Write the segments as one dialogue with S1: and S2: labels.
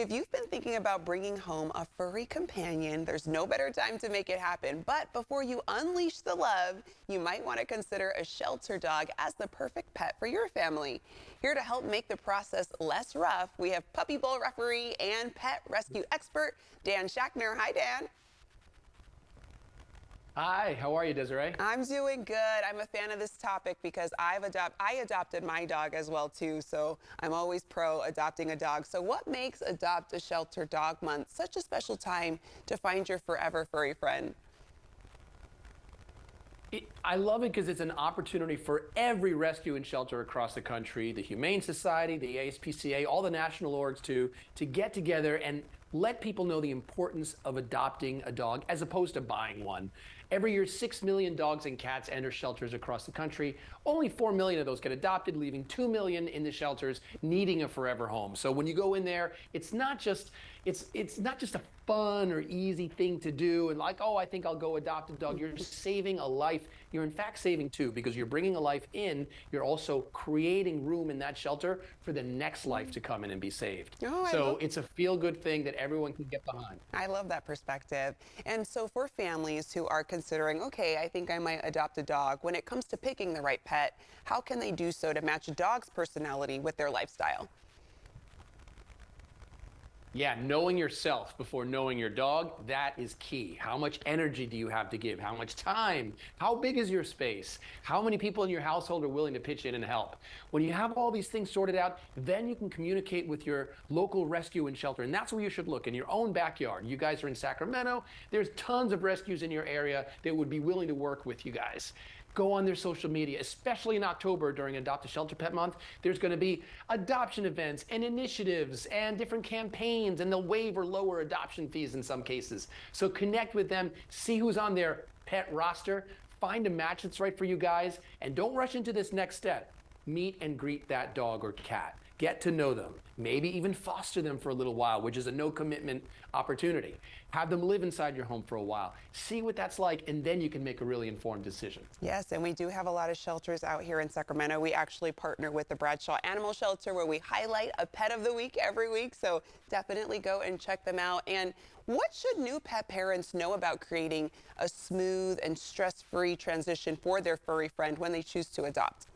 S1: If you've been thinking about bringing home a furry companion, there's no better time to make it happen. But before you unleash the love, you might want to consider a shelter dog as the perfect pet for your family. Here to help make the process less rough, we have Puppybowl Referee and pet rescue expert Dan Schachner. Hi, Dan.
S2: Hi, how are you, Desiree?
S1: I'm doing good. I'm a fan of this topic because I adopted my dog as well too, so I'm always pro adopting a dog. So what makes Adopt a Shelter Dog Month such a special time to find your forever furry friend?
S2: I love it because it's an opportunity for every rescue and shelter across the country, the Humane Society, the ASPCA, all the national orgs to get together and let people know the importance of adopting a dog as opposed to buying one. Every year, 6 million dogs and cats enter shelters across the country. Only 4 million of those get adopted, leaving 2 million in the shelters needing a forever home. So when you go in there, it's not just a fun or easy thing to do and like, oh, I think I'll go adopt a dog. You're saving a life. You're in fact saving two because you're bringing a life in. You're also creating room in that shelter for the next life to come in and be saved. So it's a feel-good thing that everyone can get behind.
S1: I love that perspective. And so for families who are considering, okay, I think I might adopt a dog, when it comes to picking the right pet, how can they do so to match a dog's personality with their lifestyle?
S2: Yeah, knowing yourself before knowing your dog, that is key. How much energy do you have to give? How much time? How big is your space? How many people in your household are willing to pitch in and help? When you have all these things sorted out, then you can communicate with your local rescue and shelter. And that's where you should look, in your own backyard. You guys are in Sacramento. There's tons of rescues in your area that would be willing to work with you guys. Go on their social media, especially in October during Adopt a Shelter Pet Month. There's going to be adoption events and initiatives and different campaigns, and they'll waive or lower adoption fees in some cases. So connect with them, see who's on their pet roster, find a match that's right for you guys, and don't rush into this next step. Meet and greet that dog or cat. Get to know them, maybe even foster them for a little while, which is a no commitment opportunity. Have them live inside your home for a while. See what that's like, and then you can make a really informed decision.
S1: Yes, and we do have a lot of shelters out here in Sacramento. We actually partner with the Bradshaw Animal Shelter where we highlight a pet of the week every week, so definitely go and check them out. And what should new pet parents know about creating a smooth and stress-free transition for their furry friend when they choose to adopt?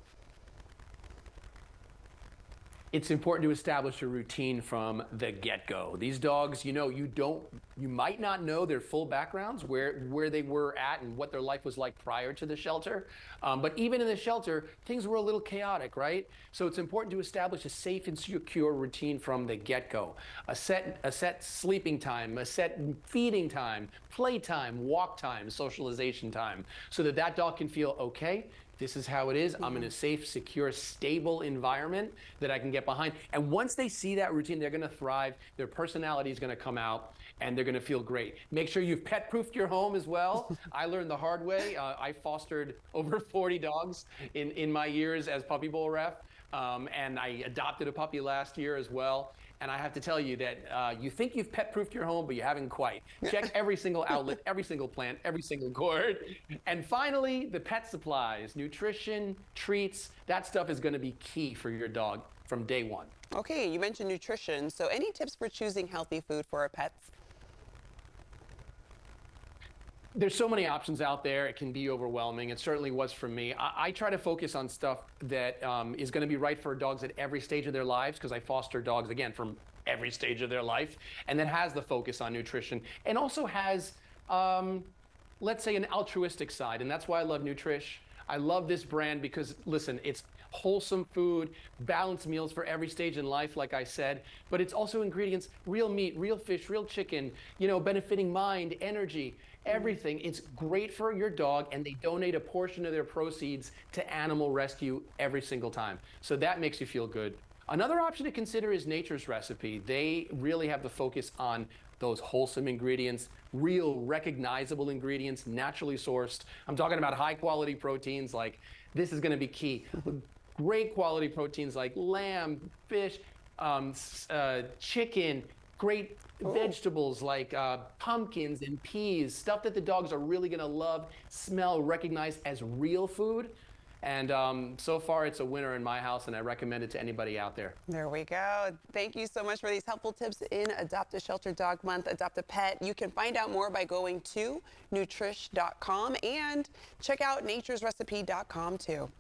S2: It's important to establish a routine from the get-go. These dogs, you might not know their full backgrounds, where they were at and what their life was like prior to the shelter. But even in the shelter, things were a little chaotic, right? So it's important to establish a safe and secure routine from the get-go. A set sleeping time, a set feeding time, play time, walk time, socialization time, so that that dog can feel okay. This is how it is. I'm in a safe, secure, stable environment that I can get behind. And once they see that routine, they're going to thrive. Their personality is going to come out, and they're going to feel great. Make sure you've pet-proofed your home as well. I learned the hard way. I fostered over 40 dogs in my years as Puppybowl Ref, and I adopted a puppy last year as well. And I have to tell you that you think you've pet-proofed your home, but you haven't quite. Check every single outlet, every single plant, every single cord. And finally, the pet supplies, nutrition, treats, that stuff is going to be key for your dog from day one.
S1: Okay, you mentioned nutrition. So any tips for choosing healthy food for our pets?
S2: There's so many options out there. It can be overwhelming. It certainly was for me. I try to focus on stuff that is going to be right for dogs at every stage of their lives, because I foster dogs, again, from every stage of their life, and that has the focus on nutrition and also has, let's say, an altruistic side. And that's why I love Nutrish. I love this brand because, listen, it's wholesome food, balanced meals for every stage in life, like I said, but it's also ingredients, real meat, real fish, real chicken, benefiting mind, energy, everything. It's great for your dog, and they donate a portion of their proceeds to animal rescue every single time. So that makes you feel good. Another option to consider is Nature's Recipe. They really have the focus on those wholesome ingredients, real recognizable ingredients, naturally sourced. I'm talking about high quality proteins, like this is going to be key. Great quality proteins like lamb, fish, chicken, great vegetables like pumpkins and peas, stuff that the dogs are really going to love, smell, recognize as real food. And so far, it's a winner in my house, and I recommend it to anybody out there.
S1: There we go. Thank you so much for these helpful tips in Adopt a Shelter Dog Month, Adopt a Pet. You can find out more by going to nutrish.com and check out naturesrecipe.com too.